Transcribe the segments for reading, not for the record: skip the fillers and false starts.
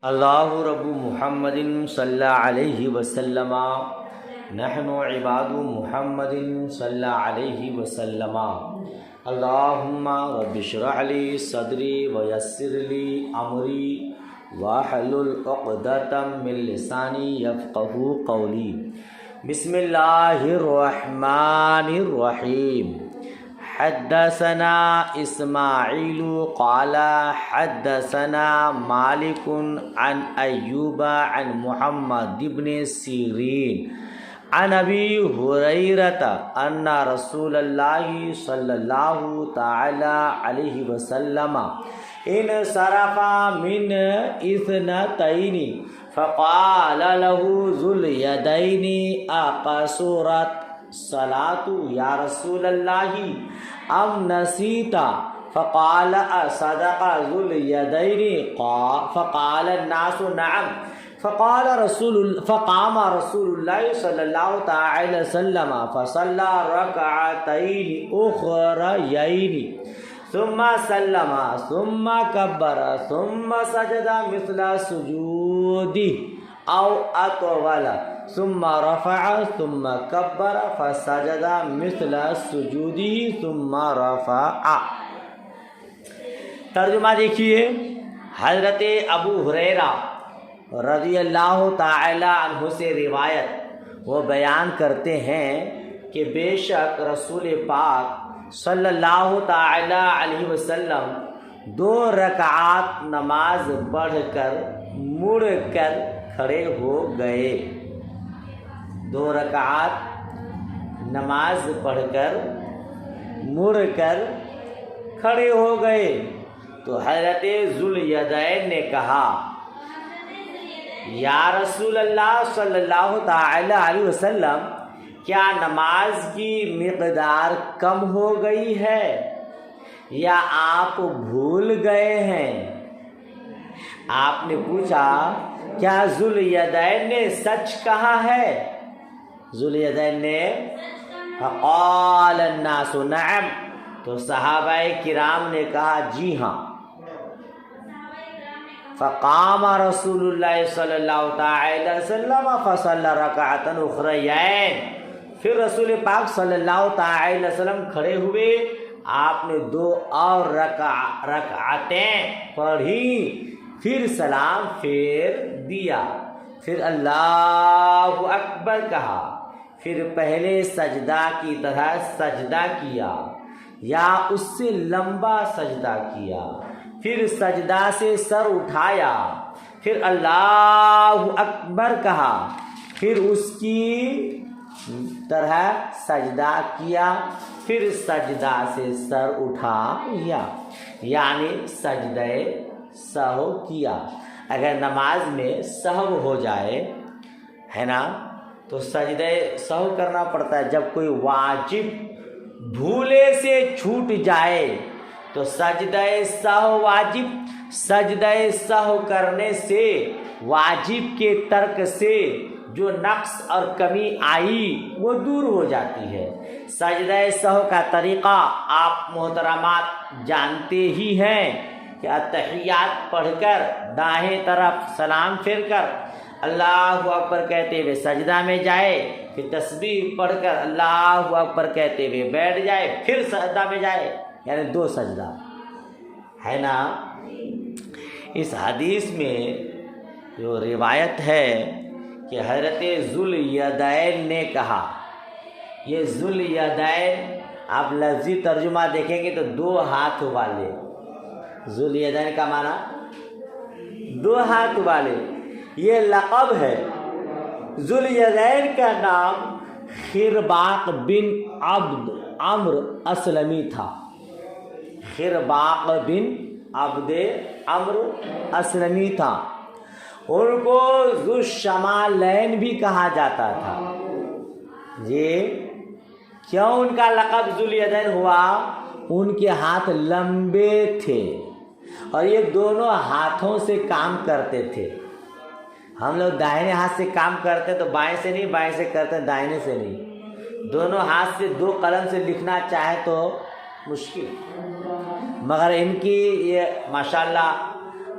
اللہ رب محمد صلی اللہ علیہ وسلم نحن عباد محمد صلی اللہ علیہ وسلم اللہم رب اشرح لی صدری ویسر لی امری واحلل عقدۃ من لسانی یفقہوا قولی بسم اللہ الرحمن الرحیم حدثنا اسماعیل قال حدثنا مالک عن ایوب عن محمد بن سیرین عن ابی ہریرہ ان رسول اللہ صلی اللہ تعالی علیہ وسلم انصرف من اثنتین فقال له ذو الیدین اقصرت صلاۃ یا رسول اللہ ام نسیتا فقال اصدق ذو الیدین فقال الناس نعم فقام رسول اللہ صلی اللہ تعالی وسلم فصلى ركعتين اخريين ثم سلم ثم كبر ثم سجد مثل سجوده او اطول ثم رفع ثم كبر فسجد مثل سجوده ثم رفع۔ ترجمہ دیکھیے، حضرت ابو ہریرہ رضی اللہ تعالی عنہ سے روایت، وہ بیان کرتے ہیں کہ بے شک رسول پاک صلی اللہ تعالی علیہ وسلم 2 رکعات نماز پڑھ کر مڑ کر کھڑے ہو گئے۔ 2 رکعات نماز پڑھ کر مڑ کر کھڑے ہو گئے تو حضرت ذوالیدین نے کہا، یا رسول اللہ صلی اللہ تعالی علیہ وسلم، کیا نماز کی مقدار کم ہو گئی ہے یا آپ بھول گئے ہیں؟ آپ نے پوچھا، کیا ذوالیدین نے سچ کہا ہے؟ ذوالیدین نے فقال الناس نعم، تو صحابہ کرام نے کہا جی ہاں۔ فقام رسول اللہ صلی اللہ تعالی وسلم فصلی رکعتین اخرین، پھر رسول پاک صلی اللہ تعالی وسلم کھڑے ہوئے، آپ نے 2 اور رکعتیں پڑھی، پھر سلام پھیر دیا، پھر اللہ اکبر کہا، پھر پہلے سجدہ کی طرح سجدہ کیا یا اس سے لمبا سجدہ کیا، پھر سجدہ سے سر اٹھایا، پھر اللہ اکبر کہا، پھر اس کی طرح سجدہ کیا، پھر سجدہ سے سر اٹھایا، یعنی سجدہ سہو کیا۔ اگر نماز میں سہو ہو جائے ہے نا تو سجدہ سہو کرنا پڑتا ہے۔ جب کوئی واجب بھولے سے چھوٹ جائے تو سجدہ سہو واجب، سجدہ سہو کرنے سے واجب کے ترک سے جو نقص اور کمی آئی وہ دور ہو جاتی ہے۔ سجدہ سہو کا طریقہ آپ محترمات جانتے ہی ہیں کہ التحیات پڑھ کر دائیں طرف سلام پھیر کر اللہ اکبر کہتے ہوئے سجدہ میں جائے، پھر تسبیح پڑھ کر اللہ اکبر کہتے ہوئے بیٹھ جائے، پھر سجدہ میں جائے، یعنی 2 سجدہ ہے نا۔ اس حدیث میں جو روایت ہے کہ حضرت ذوالیدین نے کہا، یہ ذوالیدین آپ لفظی ترجمہ دیکھیں گے تو 2 ہاتھ والے، ذوالیدین کا معنی 2 ہاتھ والے، یہ لقب ہے۔ ذوالیدین کا نام خرباق بن عبد عمرو اسلمی تھا، خرباق بن عبد عمرو اسلمی تھا۔ ان کو ذو الشمالین بھی کہا جاتا تھا۔ جی کیوں ان کا لقب ذوالیدین ہوا؟ ان کے ہاتھ لمبے تھے اور یہ دونوں ہاتھوں سے کام کرتے تھے۔ ہم لوگ داہنے ہاتھ سے کام کرتے تو بائیں سے نہیں، بائیں سے کرتے داہنے سے نہیں، دونوں ہاتھ سے 2 قلم سے لکھنا چاہے تو مشکل، مگر ان کی یہ ماشاءاللہ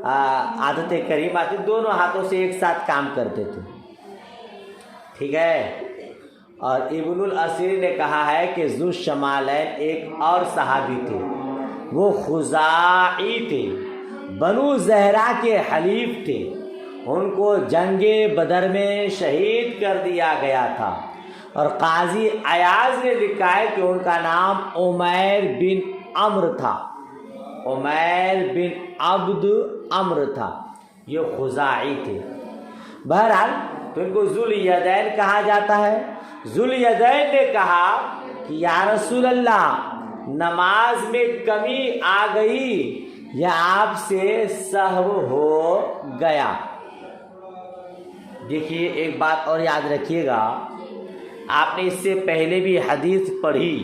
عادت کریمہ تھی، دونوں ہاتھوں سے ایک ساتھ کام کرتے تھے، ٹھیک ہے۔ اور ابن الاسیر نے کہا ہے کہ ذو الشمالین ایک اور صحابی تھے، وہ خزاعی تھے، بنو زہرا کے حلیف تھے، ان کو جنگ بدر میں شہید کر دیا گیا تھا، اور قاضی ایاز نے لکھا ہے کہ ان کا نام عمیر بن عمرو تھا، عمیر بن عبد عمرو تھا، یہ خزاعی تھے۔ بہرحال تو ان کو ذو الیدین کہا جاتا ہے۔ ذو الیدین نے کہا کہ یا رسول اللہ، نماز میں کمی آ گئی یا آپ سے سہو ہو گیا۔ دیکھیے ایک بات اور یاد رکھیے گا، آپ نے اس سے پہلے بھی حدیث پڑھی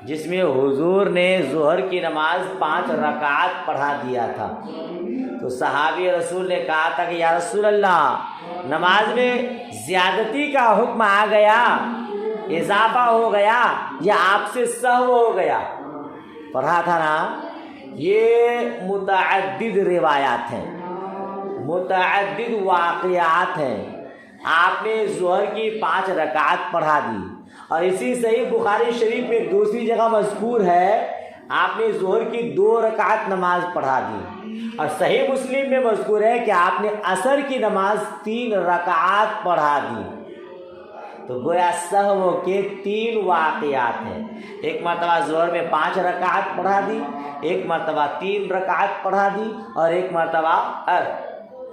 جس میں حضور نے ظہر کی نماز 5 رکعات پڑھا دیا تھا، تو صحابی رسول نے کہا تھا کہ یا رسول اللہ، نماز میں زیادتی کا حکم آ گیا، اضافہ ہو گیا یا آپ سے سہو ہو گیا؟ پڑھا تھا نا۔ یہ متعدد روایات ہیں، متعدد واقعات ہیں۔ آپ نے ظہر کی 5 رکعات پڑھا دی، اور اسی صحیح بخاری شریف میں دوسری جگہ مذکور ہے آپ نے ظہر کی 2 رکعات نماز پڑھا دی، اور صحیح مسلم میں مذکور ہے کہ آپ نے عصر کی نماز 3 رکعات پڑھا دی۔ تو گویا سہو کے 3 واقعات ہیں، ایک مرتبہ ظہر میں 5 رکعات پڑھا دی، ایک مرتبہ 3 رکعات پڑھا دی، اور ایک مرتبہ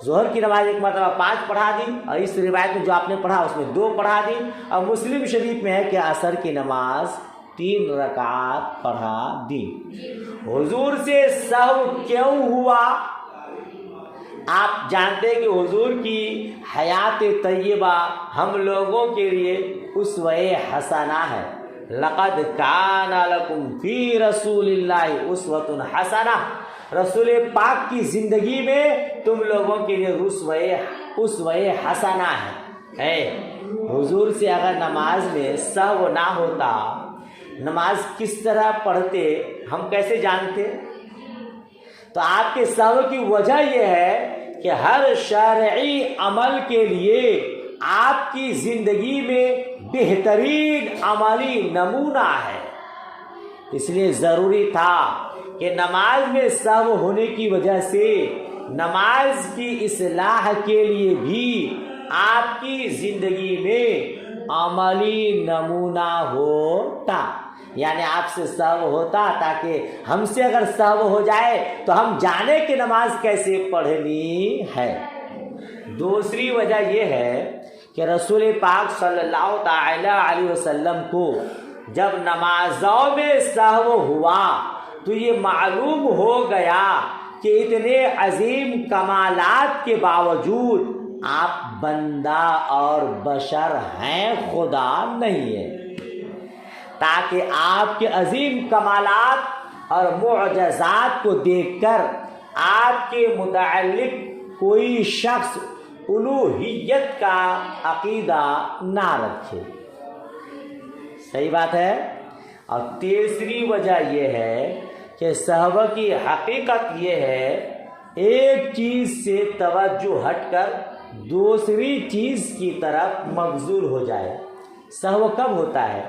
ظہر کی نماز ایک مرتبہ 5 پڑھا دی، اور اس روایت میں جو آپ نے پڑھا اس میں 2 پڑھا دی، اور مسلم شریف میں ہے کہ عصر کی نماز 3 رکعات پڑھا دی۔ حضور سے سہو کیوں ہوا؟ آپ جانتے ہیں کہ حضور کی حیات طیبہ ہم لوگوں کے لیے اسوہ حسنہ ہے۔ لقد کان لکم فی رسول اللہ اسوۃ حسنہ، رسول پاک کی زندگی میں تم لوگوں کے لیے اسوہ حسنہ ہے۔ حضور سے اگر نماز میں سہو نہ ہوتا، نماز کس طرح پڑھتے ہم کیسے جانتے؟ تو آپ کے سہو کی وجہ یہ ہے کہ ہر شرعی عمل کے لیے آپ کی زندگی میں بہترین عملی نمونہ ہے، اس لیے ضروری تھا کہ نماز میں سہو ہونے کی وجہ سے نماز کی اصلاح کے لیے بھی آپ کی زندگی میں عملی نمونہ ہوتا، یعنی آپ سے سہو ہوتا تاکہ ہم سے اگر سہو ہو جائے تو ہم جانے کہ نماز کیسے پڑھنی ہے۔ دوسری وجہ یہ ہے کہ رسول پاک صلی اللہ تعالی علیہ وسلم کو جب نمازوں میں سہو ہوا تو یہ معلوم ہو گیا کہ اتنے عظیم کمالات کے باوجود آپ بندہ اور بشر ہیں، خدا نہیں ہے، تاکہ آپ کے عظیم کمالات اور معجزات کو دیکھ کر آپ کے متعلق کوئی شخص الوہیت کا عقیدہ نہ رکھے۔ صحیح بات ہے۔ اور تیسری وجہ یہ ہے کہ سہو کی حقیقت یہ ہے ایک چیز سے توجہ ہٹ کر دوسری چیز کی طرف مبذول ہو جائے۔ سہو کب ہوتا ہے؟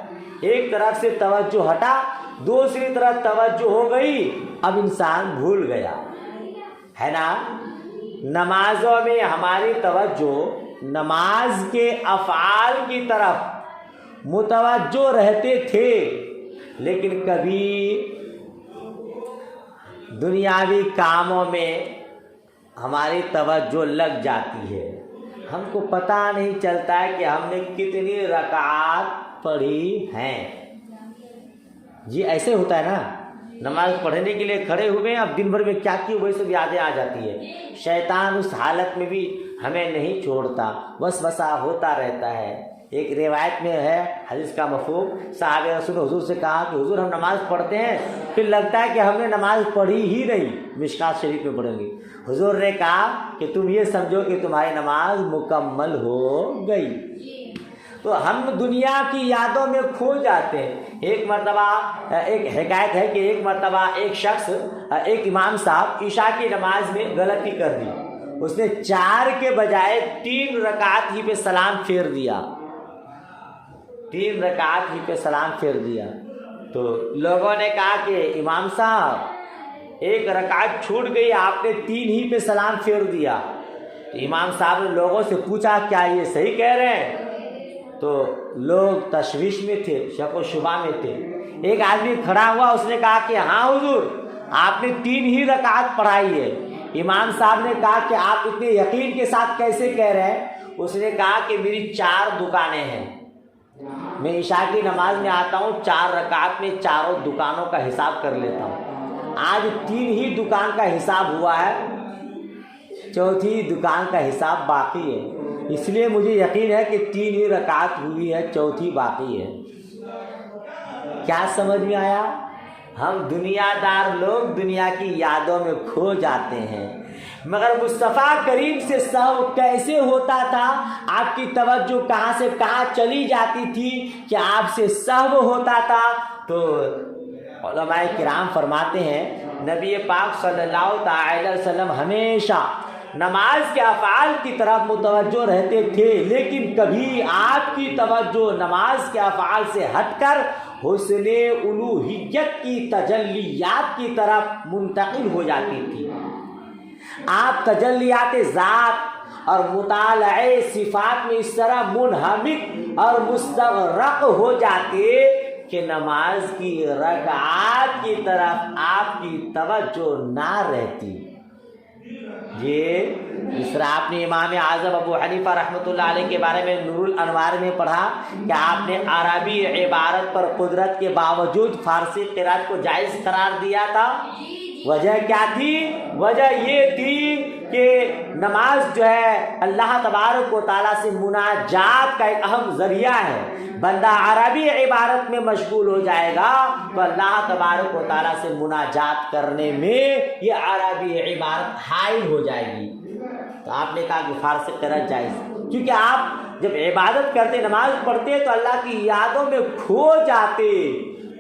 ایک طرف سے توجہ ہٹا، دوسری طرف توجہ ہو گئی، اب انسان بھول گیا ہے نا۔ نمازوں میں ہماری توجہ نماز کے افعال کی طرف متوجہ رہتے تھے، لیکن کبھی دنیاوی کاموں میں ہماری توجہ لگ جاتی ہے، ہم کو پتہ نہیں چلتا ہے کہ ہم نے کتنی رکعات پڑھی ہیں۔ جی ایسے ہوتا ہے نا، نماز پڑھنے کے لیے کھڑے ہوئے ہیں، اب دن بھر میں کیا کیوں وہی سب یادیں آ جاتی ہے۔ شیطان اس حالت میں بھی ہمیں نہیں چھوڑتا، وسوسہ ہوتا رہتا ہے۔ ایک روایت میں ہے حدیث کا مفہوم، صحابہ رسول حضور سے کہا کہ حضور ہم نماز پڑھتے ہیں، پھر لگتا ہے کہ ہم نے نماز پڑھی ہی نہیں، مشکات شریف میں پڑھیں گے۔ حضور نے کہا کہ تم یہ سمجھو کہ تمہاری نماز مکمل ہو گئی۔ تو ہم دنیا کی یادوں میں کھو جاتے ہیں۔ ایک مرتبہ ایک حکایت ہے کہ ایک مرتبہ ایک شخص، ایک امام صاحب عشاء کی نماز میں غلطی کر دی، اس نے 4 کے بجائے 3 رکعت ہی پہ سلام پھیر دیا، 3 رکعت ہی پہ سلام پھیر دیا۔ تو لوگوں نے کہا کہ امام صاحب 1 رکعت چھوٹ گئی، آپ نے 3 ہی پہ سلام پھیر دیا۔ تو امام صاحب نے لوگوں سے پوچھا کیا یہ صحیح کہہ رہے ہیں؟ تو لوگ تشویش میں تھے، شک و شبہ میں تھے۔ ایک آدمی کھڑا ہوا، اس نے کہا کہ ہاں حضور، آپ نے 3 ہی رکعت پڑھائی ہے۔ امام صاحب نے کہا کہ آپ اتنے یقین کے ساتھ کیسے کہہ رہے ہیں؟ اس نے کہا کہ میری 4 دکانیں ہیں، میں عشاء کی نماز میں آتا ہوں، 4 رکعت میں چاروں دکانوں کا حساب کر لیتا ہوں، آج 3 ہی دکان کا حساب ہوا ہے، 4تھی دکان کا حساب باقی ہے، اس لیے مجھے یقین ہے کہ 3 ہی رکعت ہوئی ہے، 4تھی باقی ہے۔ کیا سمجھ میں آیا؟ ہم دنیا دار لوگ دنیا کی یادوں میں کھو جاتے ہیں، مگر مصطفیٰ کریم سے سہو کیسے ہوتا تھا؟ آپ کی توجہ کہاں سے کہاں چلی جاتی تھی کہ آپ سے سہو ہوتا تھا؟ تو علماء کرام فرماتے ہیں نبی پاک صلی اللہ تعالی وسلم ہمیشہ نماز کے افعال کی طرف متوجہ رہتے تھے، لیکن کبھی آپ کی توجہ نماز کے افعال سے ہٹ کر حسن الوہیت کی تجلیات کی طرف منتقل ہو جاتی تھی۔ آپ تجلیات ذات اور مطالعہ صفات میں اس طرح منہمک اور مستغرق ہو جاتے کہ نماز کی رکعات کی طرف آپ کی توجہ نہ رہتی۔ یہ جس طرح آپ نے امام اعظم ابو حنیفہ رحمۃ اللہ علیہ کے بارے میں نور الانوار میں پڑھا کہ آپ نے عربی عبارت پر قدرت کے باوجود فارسی قرات کو جائز قرار دیا تھا۔ وجہ کیا تھی؟ وجہ یہ تھی کہ نماز جو ہے اللہ تبارک و تعالیٰ سے مناجات کا ایک اہم ذریعہ ہے۔ بندہ عربی عبارت میں مشغول ہو جائے گا تو اللہ تبارک و تعالیٰ سے مناجات کرنے میں یہ عربی عبارت حائل ہو جائے گی۔ تو آپ نے کہا کہ فارسی قرات جائز، کیونکہ آپ جب عبادت کرتے، نماز پڑھتے تو اللہ کی یادوں میں کھو جاتے،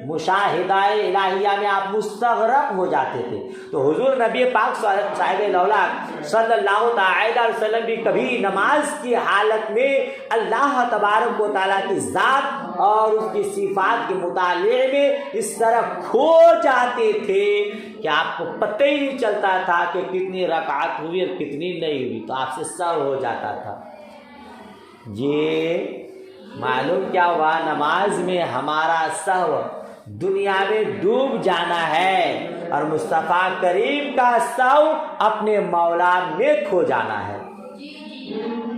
مشاہدہ الہیہ میں آپ مستغرق ہو جاتے تھے۔ تو حضور نبی پاک صاحب الاولیاء صلی اللہ تعالی علیہ وسلم بھی کبھی نماز کی حالت میں اللہ تبارک و تعالیٰ کی ذات اور اس کی صفات کے مطالعے میں اس طرح کھو جاتے تھے کہ آپ کو پتہ ہی نہیں چلتا تھا کہ کتنی رکعت ہوئی اور کتنی نہیں ہوئی، تو آپ سے سہو ہو جاتا تھا۔ یہ معلوم کیا ہوا؟ نماز میں ہمارا سہو دنیا میں ڈوب جانا ہے اور مصطفیٰ کریم کا سہو اپنے مولا میں کھو جانا ہے۔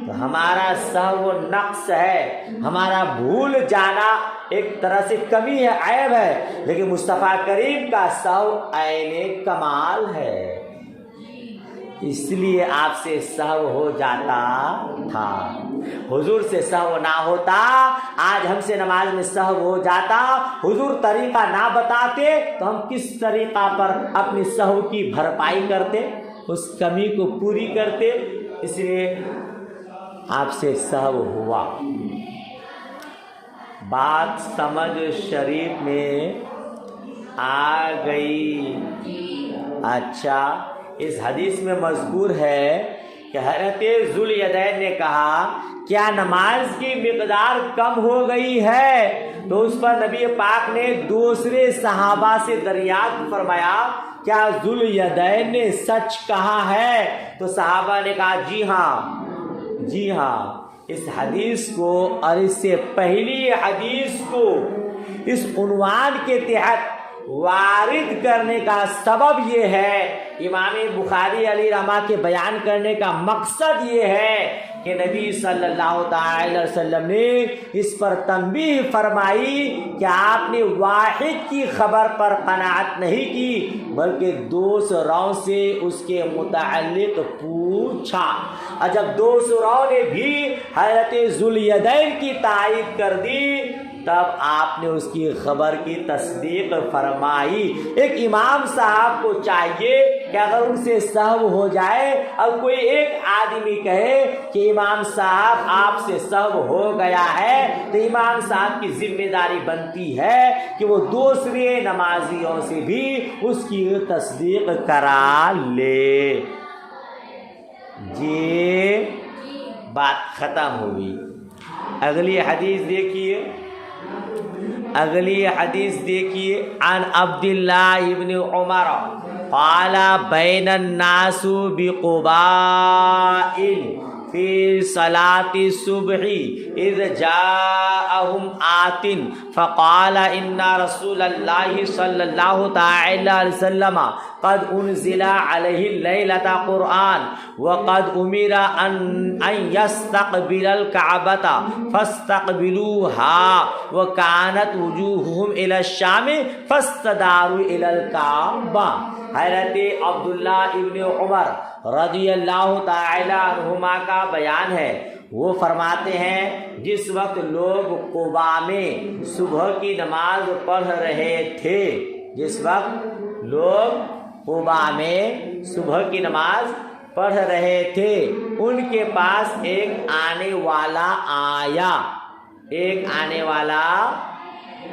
تو ہمارا سہو نقص ہے، ہمارا بھول جانا ایک طرح سے کمی ہے، عیب ہے، لیکن مصطفیٰ کریم کا سہو عین کمال ہے، اس لیے آپ سے سہو ہو جاتا تھا۔ حضور سے سہو نہ ہوتا، آج ہم سے نماز میں سہو ہو جاتا، حضور طریقہ نہ بتاتے تو ہم کس طریقہ پر اپنی سہو کی بھرپائی کرتے، اس کمی کو پوری کرتے، اس لیے آپ سے سہو ہوا۔ بات سمجھ شریف میں آ گئی؟ اچھا، اس حدیث میں مذکور ہے کہ حضرت ذوالیدین نے کہا کیا نماز کی مقدار کم ہو گئی ہے؟ تو اس پر نبی پاک نے دوسرے صحابہ سے دریافت فرمایا کیا ذوالیدین نے سچ کہا ہے؟ تو صحابہ نے کہا جی ہاں، جی ہاں۔ اس حدیث کو اور اس سے پہلی حدیث کو اس عنوان کے تحت وارد کرنے کا سبب یہ ہے، امام بخاری علیہ رحمہ کے بیان کرنے کا مقصد یہ ہے کہ نبی صلی اللہ تعالی وسلم نے اس پر تنبیہ فرمائی کہ آپ نے واحد کی خبر پر قناعت نہیں کی بلکہ دوسروں سے اس کے متعلق پوچھا، اور جب دوسروں نے بھی حضرت ذوالیدین کی تائید کر دی تب آپ نے اس کی خبر کی تصدیق فرمائی۔ ایک امام صاحب کو چاہیے کہ اگر ان سے سہو ہو جائے اور کوئی ایک آدمی کہے کہ امام صاحب آپ سے سہو ہو گیا ہے تو امام صاحب کی ذمہ داری بنتی ہے کہ وہ دوسرے نمازیوں سے بھی اس کی تصدیق کرا لے۔ جی بات ختم ہوئی۔ اگلی حدیث دیکھیے عن عبداللہ ابن عمر قال بین الناس بقباء فی صلاة الصبح اذ جاءهم آت فقال ان رسول اللہ صلی اللہ تعالی علیہ وسلم قد انزل علیہ اللیلۃ قرآن وقد امر ان یستقبل الکعبۃ فاستقبلوها وکانت وجوہہم الی الشام فاستداروا الی الکعبہ۔ حضرت عبداللہ ابن عمر رضی اللہ تعالی عنہما کا بیان ہے، وہ فرماتے ہیں جس وقت لوگ قباء میں صبح کی نماز پڑھ رہے تھے، جس وقت لوگ قباء میں صبح کی نماز پڑھ رہے تھے، ان کے پاس ایک آنے والا آیا،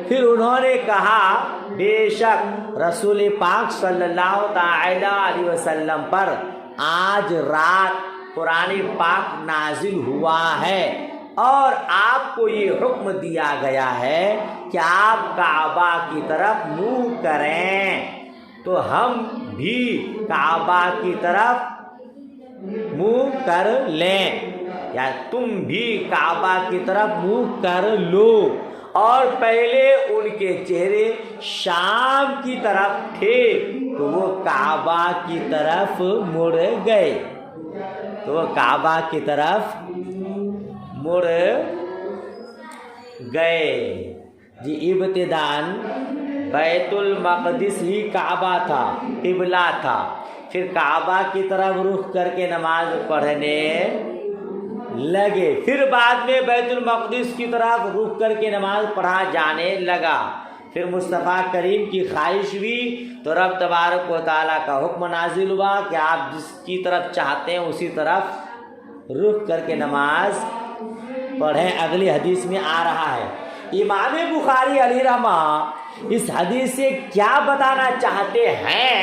پھر انہوں نے کہا بے شک رسول پاک صلی اللہ تعالی علیہ وسلم پر آج رات قرآن پاک نازل ہوا ہے اور آپ کو یہ حکم دیا گیا ہے کہ آپ کعبہ کی طرف منہ کریں، تو ہم بھی کعبہ کی طرف منہ کر لیں، یا تم بھی کعبہ کی طرف منہ کر لو۔ اور پہلے ان کے چہرے شام کی طرف تھے تو وہ کعبہ کی طرف مڑ گئے، جی ابتداً بیت المقدس ہی کعبہ تھا، قبلہ تھا، پھر کعبہ کی طرف رخ کر کے نماز پڑھنے لگے، پھر بعد میں بیت المقدس کی طرف رخ کر کے نماز پڑھا جانے لگا، پھر مصطفیٰ کریم کی خواہش ہوئی تو رب تبارک و تعالیٰ کا حکم نازل ہوا کہ آپ جس کی طرف چاہتے ہیں اسی طرف رخ کر کے نماز پڑھیں۔ اگلی حدیث میں آ رہا ہے، امام بخاری علیہ رحمہ اس حدیث سے کیا بتانا چاہتے ہیں؟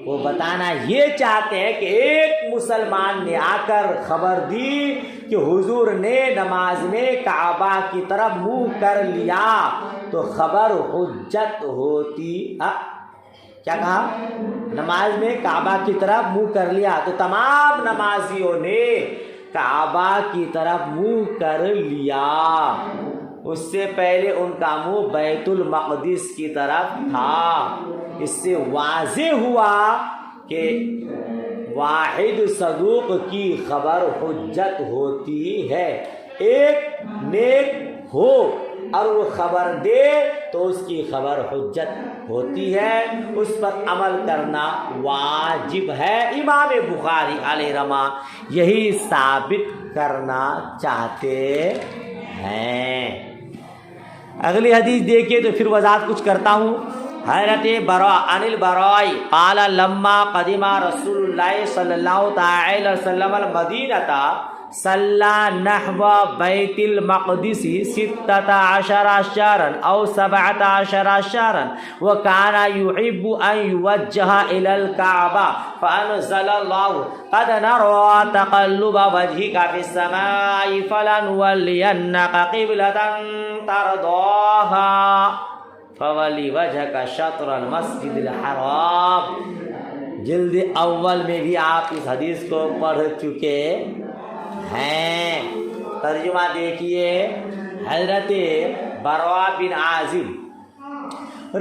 وہ بتانا یہ چاہتے ہیں کہ ایک مسلمان نے آ کر خبر دی کہ حضور نے نماز میں کعبہ کی طرف منہ کر لیا تو خبر حجت ہوتی۔ کیا کہا؟ نماز میں کعبہ کی طرف منہ کر لیا تو تمام نمازیوں نے کعبہ کی طرف منہ کر لیا، اس سے پہلے ان کا منہ بیت المقدس کی طرف تھا۔ اس سے واضح ہوا کہ واحد صدوق کی خبر حجت ہوتی ہے، ایک نیک ہو اور وہ خبر دے تو اس کی خبر حجت ہوتی ہے، اس پر عمل کرنا واجب ہے۔ امام بخاری علیہ رحمہ یہی ثابت کرنا چاہتے ہیں۔ اگلی حدیث دیکھیے تو پھر وضاحت کچھ کرتا ہوں۔ حضرت عن البراء قال لما قدم رسول اللہ صلی اللہ تعالی وسلم المدینہ صلی نحو بیت المقدس 16 شهرا او 17 شهرا وكان يحب ان يوجه الى الكعبة فانزل الله قد نرى تقلب وجهك في السماء فلنولينك قبلة ترضاها فولی وجہ کا شطر المسجد الحرام۔ جلد اول میں بھی آپ اس حدیث کو پڑھ چکے ہیں۔ ترجمہ دیکھیے، حضرت براء بن عازب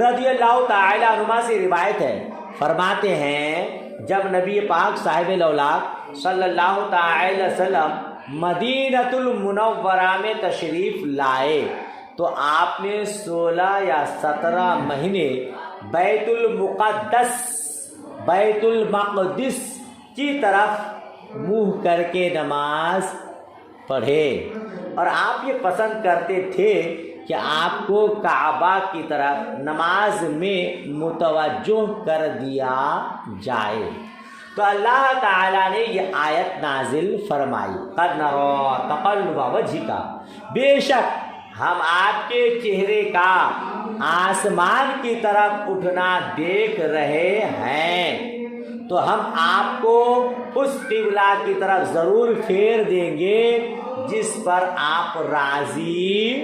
رضی اللہ تعالی عنہما سے روایت ہے، فرماتے ہیں جب نبی پاک صاحب الاولاق صلی اللہ تعالی وسلم مدینۃ المنورہ میں تشریف لائے تو آپ نے 16 یا 17 مہینے بیت المقدس کی طرف منہ کر کے نماز پڑھے، اور آپ یہ پسند کرتے تھے کہ آپ کو کعبہ کی طرف نماز میں متوجہ کر دیا جائے۔ تو اللہ تعالیٰ نے یہ آیت نازل فرمائی، قد نری تقلب وجہک، بے شک ہم آپ کے چہرے کا آسمان کی طرف اٹھنا دیکھ رہے ہیں، تو ہم آپ کو اس قبلہ کی طرف ضرور پھیر دیں گے جس پر آپ راضی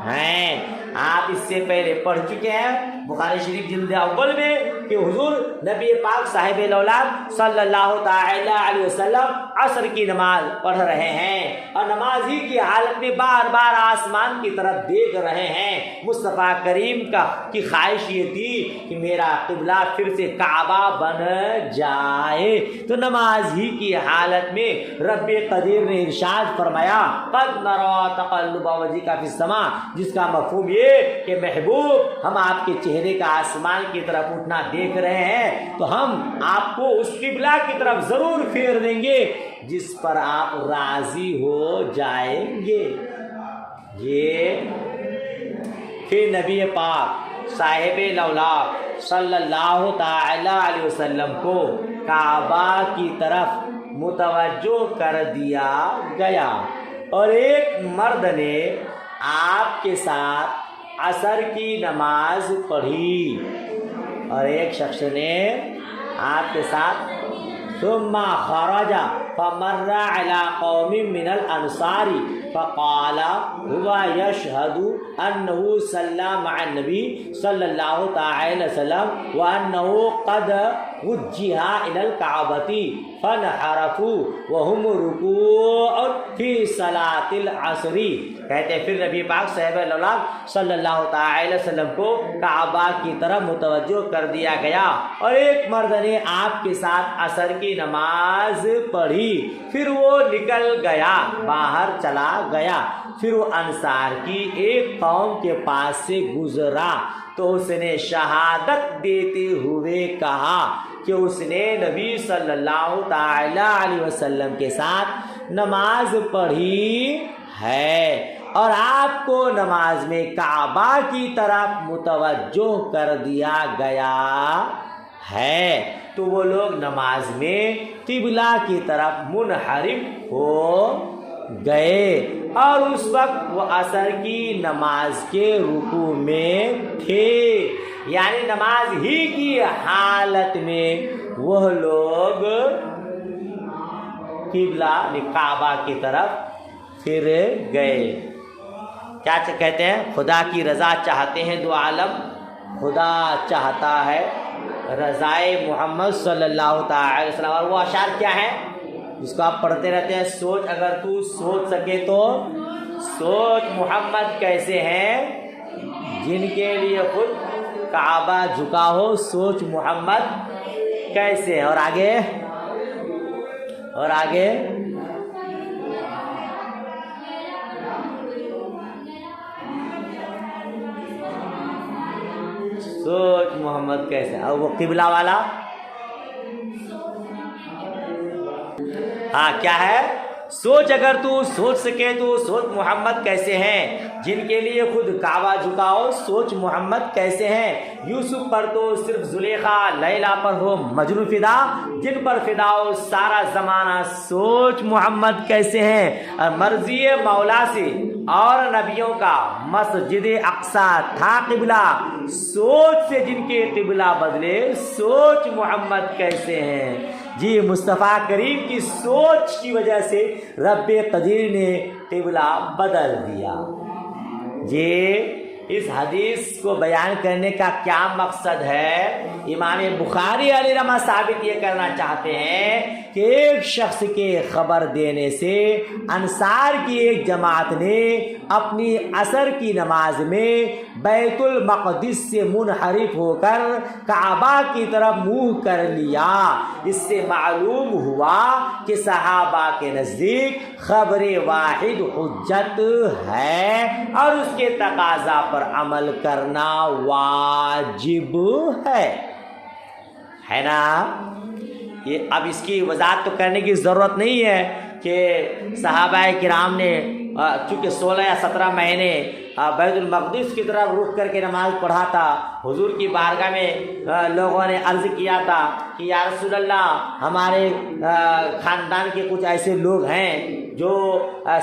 ہیں۔ آپ اس سے پہلے پڑھ چکے ہیں بخاری شریف جلد اول میں کہ حضور نبی پاک صاحب الاولاد صلی اللہ تعالی علیہ وسلم عصر کی نماز پڑھ رہے ہیں اور نماز ہی کی حالت میں بار بار آسمان کی طرف دیکھ رہے ہیں۔ مصطفیٰ کریم کی خواہش یہ تھی کہ میرا قبلہ پھر سے کعبہ بن جائے، تو نماز ہی کی حالت میں رب قدیر نے ارشاد فرمایا قد نری تقلب وجہک فی السماء، جس کا مفہوم یہ کہ محبوب ہم آپ کے چہرے کا آسمان کی طرف اٹھنا دیکھ رہے ہیں، تو ہم آپ کو اس قبلہ کی طرف ضرور پھیر دیں گے جس پر آپ راضی ہو جائیں گے۔ یہ پھر نبی پاک صاحب الاولاد صلی اللہ تعالی علیہ وسلم کو کعبہ کی طرف متوجہ کر دیا گیا، اور ایک مرد نے آپ کے ساتھ عصر کی نماز پڑھی، اور ایک شخص نے آپ کے ساتھ ثم خرج فمر على قوم من الانصار فقال هو يشهد انه صلى مع النبي صلى الله تعالى وسلم وانه قد وجه الى الكعبة فانحرفوا وهم ركوع في صلاة العصر۔ کہتے ہیں پھر نبی پاک صاحب الاولاد صلی اللہ تعالی وسلم کو کعبہ کی طرف متوجہ کر دیا گیا، اور ایک مرد نے آپ کے ساتھ عصر کی نماز پڑھی، پھر وہ نکل گیا، باہر چلا گیا، پھر وہ انصار کی ایک قوم کے پاس سے گزرا، تو اس نے شہادت دیتے ہوئے کہا کہ اس نے نبی صلی اللہ تعالی علیہ وسلم کے ساتھ نماز پڑھی ہے، اور آپ کو نماز میں کعبہ کی طرف متوجہ کر دیا گیا ہے۔ تو وہ لوگ نماز میں قبلہ کی طرف منحرف ہو گئے، اور اس وقت وہ عصر کی نماز کے رکوع میں تھے، یعنی نماز ہی کی حالت میں وہ لوگ قبلہ کعبہ کی طرف پھر گئے۔ کیا کہتے ہیں؟ خدا کی رضا چاہتے ہیں دو عالم، خدا چاہتا ہے رضائے محمد صلی اللہ تعالی وسلم۔ اور وہ اشعار کیا ہیں جس کو آپ پڑھتے رہتے ہیں؟ سوچ اگر تو سوچ سکے تو سوچ محمد کیسے ہیں جن کے لیے خود کعبہ جھکا ہو، سوچ محمد کیسے ہے۔ اور آگے سوچ محمد کیسے، اور وہ قبلہ والا ہاں کیا ہے؟ سوچ اگر تو سوچ سکے تو سوچ محمد کیسے ہیں جن کے لیے خود کعبہ جھکاؤ، سوچ محمد کیسے ہیں۔ یوسف پر تو صرف زلیخا، لیلا پر ہو مجنون فدا، جن پر فدا ہو سارا زمانہ، سوچ محمد کیسے ہیں۔ اور مرضی مولا سے اور نبیوں کا مسجد اقصی تھا قبلہ، سوچ سے جن کے قبلہ بدلے، سوچ محمد کیسے ہیں۔ جی مصطفیٰ کریم کی سوچ کی وجہ سے رب قدیر نے قبلہ بدل دیا۔ جی اس حدیث کو بیان کرنے کا کیا مقصد ہے؟ امام بخاری علیہ رحمہ ثابت یہ کرنا چاہتے ہیں کہ ایک شخص کے خبر دینے سے انصار کی ایک جماعت نے اپنی عصر کی نماز میں بیت المقدس سے منحرف ہو کر کعبہ کی طرف منہ کر لیا۔ اس سے معلوم ہوا کہ صحابہ کے نزدیک خبر واحد حجت ہے اور اس کے تقاضا پر عمل کرنا واجب ہے نا۔ یہ اب اس کی وضاحت تو کرنے کی ضرورت نہیں ہے کہ صحابہ کرام نے چونکہ 16 یا 17 مہینے بیت المقدس کی طرف رخ کر کے نماز پڑھا تھا، حضور کی بارگاہ میں لوگوں نے عرض کیا تھا کہ یا رسول اللہ، ہمارے خاندان کے کچھ ایسے لوگ ہیں جو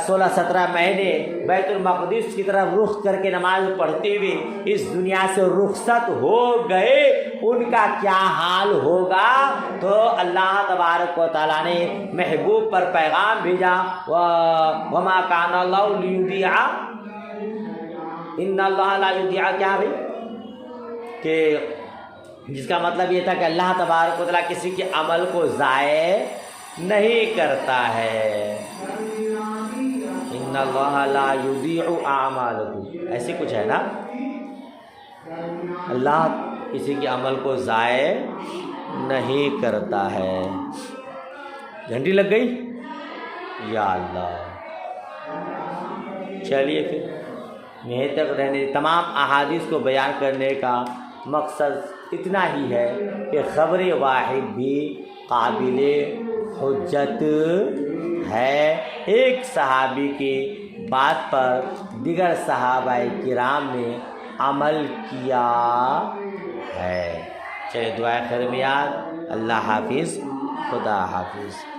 16-17 مہینے بیت المقدس کی طرف رخ کر کے نماز پڑھتے ہوئے اس دنیا سے رخصت ہو گئے، ان کا کیا حال ہوگا؟ تو اللہ تبارک و تعالیٰ نے محبوب پر پیغام بھیجا، وما کان اللہ لیضیع، ان اللہ لا یضیع، کیا بھائی، کہ جس کا مطلب یہ تھا کہ اللہ تبارک و تعالیٰ کسی کے عمل کو ضائع نہیں کرتا ہے، ان اللہ لا یضیع اعمالکم، ایسے کچھ ہے نا، اللہ کسی کے عمل کو ضائع نہیں کرتا ہے۔ گھنٹی لگ گئی، یا اللہ، چلیے پھر یہیں تک رہنے۔ تمام احادیث کو بیان کرنے کا مقصد اتنا ہی ہے کہ خبر واحد بھی قابل حجت ہے، ایک صحابی کی بات پر دیگر صحابہ کرام نے عمل کیا ہے۔ چلیے دعائے خیر میں یاد، اللہ حافظ، خدا حافظ۔